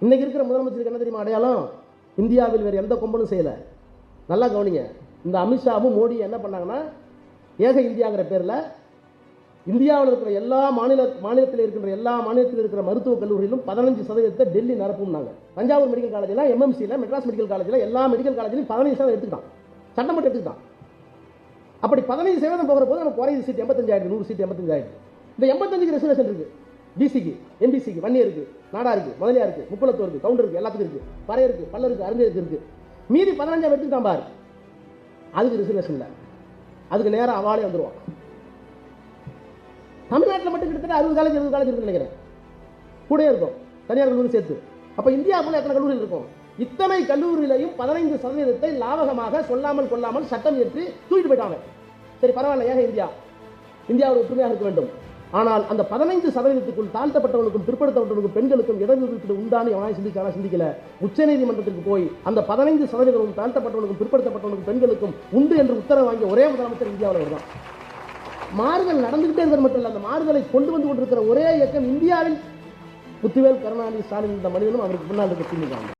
இன்னைக்கு இருக்கிற முதலமைச்சருக்கு என்ன தெரியுமா அடையாளம்? இந்தியாவில் வேறு எந்த கொம்பனும் செய்யலை. நல்லா கவனிங்க. இந்த அமித்ஷாவும் மோடி என்ன பண்ணாங்கன்னா, ஏக இந்தியாங்கிற பேரில் இந்தியாவில் இருக்கிற எல்லா மாநிலத்தில் இருக்கின்ற எல்லா மாநிலத்தில் இருக்கிற மருத்துவக் கல்லூரியிலும் 15% டெல்லி நிரப்பும்னாங்க. தஞ்சாவூர் மெடிக்கல் காலேஜில், எம்எம்சியில், மெட்ராஸ் மெடிக்கல் காலேஜில், எல்லா மெடிக்கல் காலேஜிலும் 15% எடுத்துக்கிட்டான். சட்டம் மட்டும் எடுத்துக்கிட்டான். அப்படி 15% போகிற போது நமக்கு குறையுது சீட் 85 ஆயிடுது, 100 சீட் 85 ஆயிடுது. இந்த 85க்கு ரெசர்வேஷன் இருக்கு. பிசிக்கு, எம்பிசிக்கு, வன்னியருக்கு, நாடாருக்கு, முதலியாருக்கு, முக்குளத்தோருக்கு, கவுண்டருக்கு, எல்லாத்துக்கும் இருக்கு. பறையருக்கு, பல்லருக்கு, அறிஞருக்கு இருக்கு. மீதி 15 எடுத்துக்கிட்டான் பாரு. அதுக்கு ரிசர்வேஷன் இல்லை. அதுக்கு நேரம் அவாலே வந்துடுவான். தமிழ்நாட்டில் மட்டும் கிட்டத்தட்ட 60 காலேஜ் 70 காலேஜ் இருக்குன்னு நினைக்கிறேன். கூட இருக்கும் தனியார் கல்லூரி சேர்த்து. அப்போ இந்தியாவுக்குள்ள எத்தனை கல்லூரிகள் இருக்கும்? இத்தனை கல்லூரியிலையும் 15% லாபகமாக சொல்லாமல் கொள்ளாமல் சட்டம் ஏற்றி தூக்கிட்டு போயிட்டாங்க. சரி பரவாயில்ல, ஏக இந்தியாவோட ஒற்றுமையாக இருக்க வேண்டும். ஆனால் அந்த 15%க்குள் தாழ்த்தப்பட்டவர்களுக்கும் பிற்படுத்தப்பட்டவர்களுக்கும் பெண்களுக்கும் இடஒதுக்கீடு உண்டான எவனாய் சிந்திக்கல. உச்சநீதிமன்றத்திற்கு போய் அந்த 15% தாழ்த்தப்பட்டவர்களுக்கும் பிற்படுத்தப்பட்டவர்களுக்கும் பெண்களுக்கும் உண்டு என்று உத்தரவு வாங்கிய ஒரே முதலமைச்சர் இந்தியாவில் வருதான். மாறுதல் நடந்துகிட்டே இருக்கிறது மட்டும் இல்லை, அந்த மாறுதலை கொண்டு வந்து கொண்டிருக்கிற ஒரே இயக்கம் இந்தியாவில் முத்துவேல், கருணாநிதி, ஸ்டாலின் இந்த மனிதனும் அவருக்கு முன்னால் இருக்க திமுக.